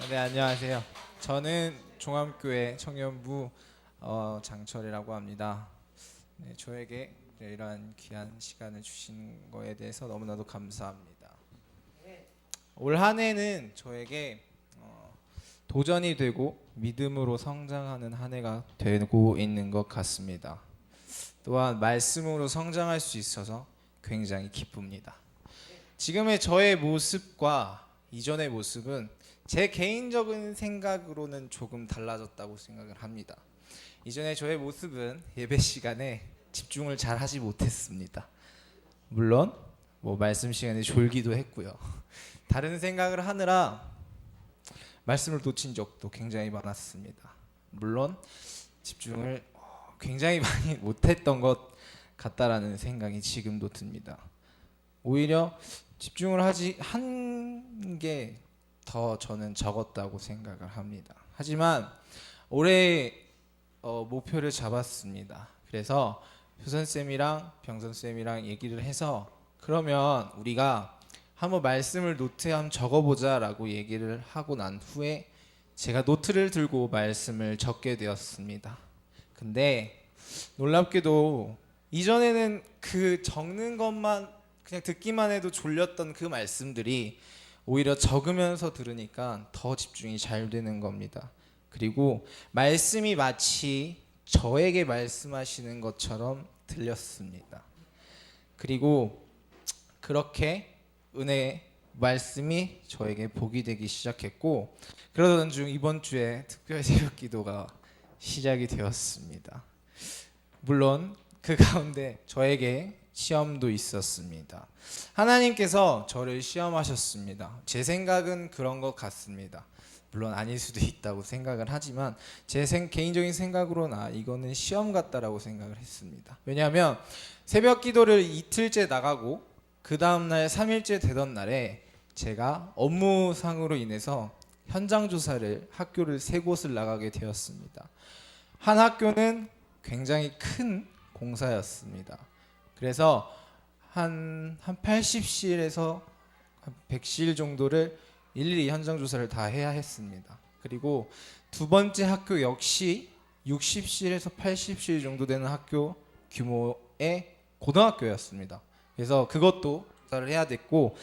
네, 안녕하세요. 저는 종암교회 청년부 장철이라고 합니다. 네, 저에게 이러한 귀한 시간을 주신 거에 대해서 너무나도 감사합니다. 올 한 해는 저에게 도전이 되고 믿음으로 성장하는 한 해가 되고 있는 것 같습니다. 또한 말씀으로 성장할 수 있어서 굉장히 기쁩니다. 지금의 저의 모습과 이전의 모습은 제 개인적인 생각으로는 조금 달라졌다고 생각을 합니다. 이전에 저의 모습은 예배 시간에 집중을 잘 하지 못했습니다. 물론 말씀 시간에 졸기도 했고요. 다른 생각을 하느라 말씀을 놓친 적도 굉장히 많았습니다. 물론 집중을 굉장히 많이 못했던 것 같다라는 생각이 지금도 듭니다. 오히려 집중을 한 게 더 저는 적었다고 생각을 합니다. 하지만 올해 목표를 잡았습니다. 그래서 효선쌤이랑 병선쌤이랑 얘기를 해서 그러면 우리가 한번 말씀을 노트에 한번 적어보자 라고 얘기를 하고 난 후에 제가 노트를 들고 말씀을 적게 되었습니다. 근데 놀랍게도 이전에는 그 적는 것만 그냥 듣기만 해도 졸렸던 그 말씀들이 오히려 적으면서 들으니까 더 집중이 잘 되는 겁니다. 그리고 말씀이 마치 저에게 말씀하시는 것처럼 들렸습니다. 그리고 그렇게 은혜의 말씀이 저에게 복이 되기 시작했고, 그러던 중 이번 주에 특별 새벽 기도가 시작이 되었습니다. 물론 그 가운데 저에게 시험도 있었습니다. 하나님께서 저를 시험하셨습니다. 제 생각은 그런 것 같습니다. 물론 아닐 수도 있다고 생각을 하지만 제 개인적인 생각으로는 이거는 시험 같다라고 생각을 했습니다. 왜냐하면 새벽 기도를 이틀째 나가고 그 다음날 3일째 되던 날에 제가 업무상으로 인해서 현장 조사를 학교를 3곳을 나가게 되었습니다. 한 학교는 굉장히 큰 공사였습니다. 그래서 한 80실에서 100실 정도를 일일이 현장 조사를 다 해야 했습니다. 그리고 두 번째 학교 역시 60실에서 80실 정도 되는 학교 규모의 고등학교였습니다. 그래서 그것도 조사를 해야 됐고,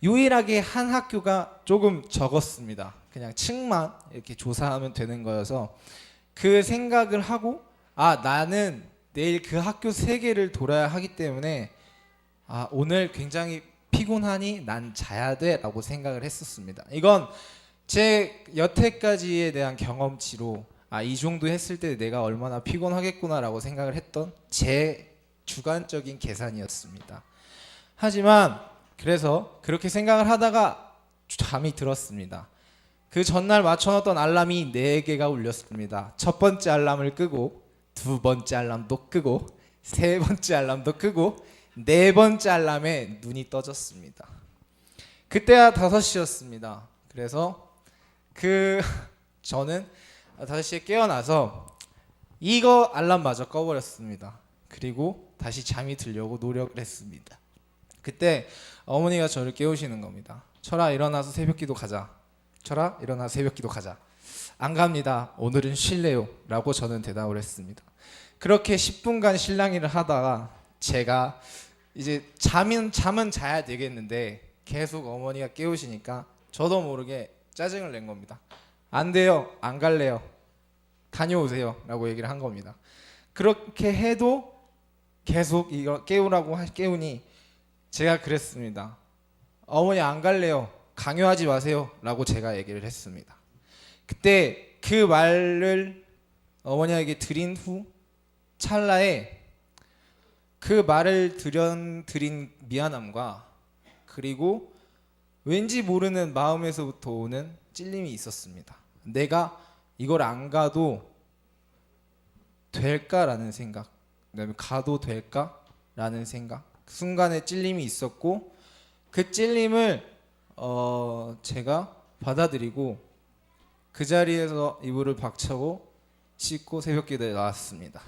유일하게 한 학교가 조금 적었습니다. 그냥 층만 이렇게 조사하면 되는 거여서 그 생각을 하고 나는 내일 그 학교 3개를 돌아야 하기 때문에 오늘 굉장히 피곤하니 난 자야 돼 라고 생각을 했었습니다. 이건 제 여태까지에 대한 경험치로 이 정도 했을 때 내가 얼마나 피곤하겠구나 라고 생각을 했던 제 주관적인 계산이었습니다. 하지만 그래서 그렇게 생각을 하다가 잠이 들었습니다. 그 전날 맞춰놨던 알람이 4개가 울렸습니다. 첫 번째 알람을 끄고 두 번째 알람도 끄고 세 번째 알람도 끄고 네 번째 알람에 눈이 떠졌습니다. 그때가 5시였습니다. 그래서 저는 5시에 깨어나서 이거 알람마저 꺼버렸습니다. 그리고 다시 잠이 들려고 노력을 했습니다. 그때 어머니가 저를 깨우시는 겁니다. 철아, 일어나서 새벽기도 가자. 철아, 일어나서 새벽기도 가자. 안 갑니다. 오늘은 쉴래요 라고 저는 대답을 했습니다. 그렇게 10분간 실랑이를 하다가 제가 이제 잠은 자야 되겠는데 계속 어머니가 깨우시니까 저도 모르게 짜증을 낸 겁니다. 안 돼요, 안 갈래요, 다녀오세요 라고 얘기를 한 겁니다. 그렇게 해도 계속 이거 깨우니 제가 그랬습니다. 어머니 안 갈래요, 강요하지 마세요 라고 제가 얘기를 했습니다. 그때 그 말을 어머니에게 드린 후 찰나에 그 말을 드린 미안함과 그리고 왠지 모르는 마음에서부터 오는 찔림이 있었습니다. 내가 이걸 안 가도 될까라는 생각, 그다음에 가도 될까라는 생각, 그 순간에 찔림이 있었고 그 찔림을 제가 받아들이고 그 자리에서 이불을 박차고 씻고 새벽기도에 나왔습니다.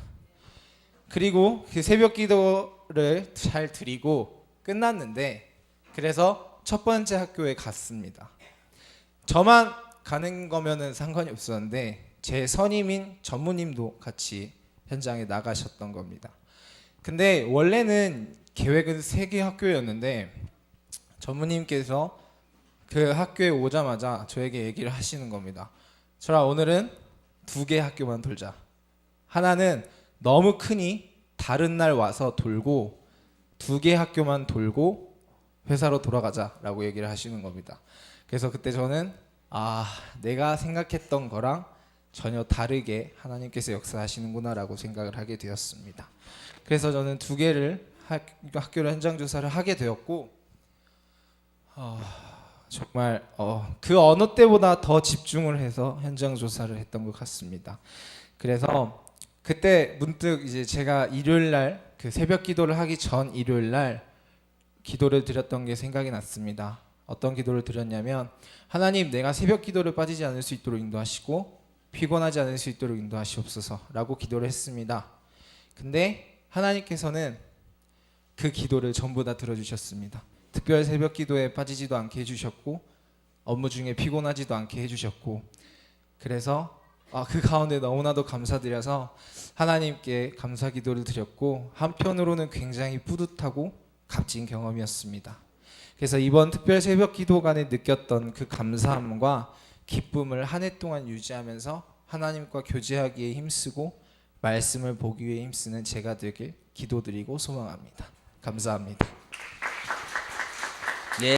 그리고 그 새벽기도를 잘 드리고 끝났는데, 그래서 첫 번째 학교에 갔습니다. 저만 가는 거면은 상관이 없었는데 제 선임인 전무님도 같이 현장에 나가셨던 겁니다. 근데 원래는 계획은 3개 학교였는데 전무님께서 그 학교에 오자마자 저에게 얘기를 하시는 겁니다. 철아, 오늘은 2개 학교만 돌자. 하나는 너무 크니 다른 날 와서 돌고 2개 학교만 돌고 회사로 돌아가자라고 얘기를 하시는 겁니다. 그래서 그때 저는 내가 생각했던 거랑 전혀 다르게 하나님께서 역사하시는구나라고 생각을 하게 되었습니다. 그래서 저는 2개를 학교를 현장 조사를 하게 되었고 정말 그 어느 때보다 더 집중을 해서 현장 조사를 했던 것 같습니다. 그래서 그때 문득 이제 제가 일요일 날 그 새벽 기도를 하기 전 일요일 날 기도를 드렸던 게 생각이 났습니다. 어떤 기도를 드렸냐면 하나님, 내가 새벽 기도를 빠지지 않을 수 있도록 인도하시고 피곤하지 않을 수 있도록 인도하시옵소서라고 기도를 했습니다. 근데 하나님께서는 그 기도를 전부 다 들어주셨습니다. 특별 새벽 기도에 빠지지도 않게 해주셨고 업무 중에 피곤하지도 않게 해주셨고 그래서 그 가운데 너무나도 감사드려서 하나님께 감사 기도를 드렸고 한편으로는 굉장히 뿌듯하고 값진 경험이었습니다. 그래서 이번 특별 새벽 기도간에 느꼈던 그 감사함과 기쁨을 한 해 동안 유지하면서 하나님과 교제하기에 힘쓰고 말씀을 보기 위해 힘쓰는 제가 되길 기도드리고 소망합니다. 감사합니다.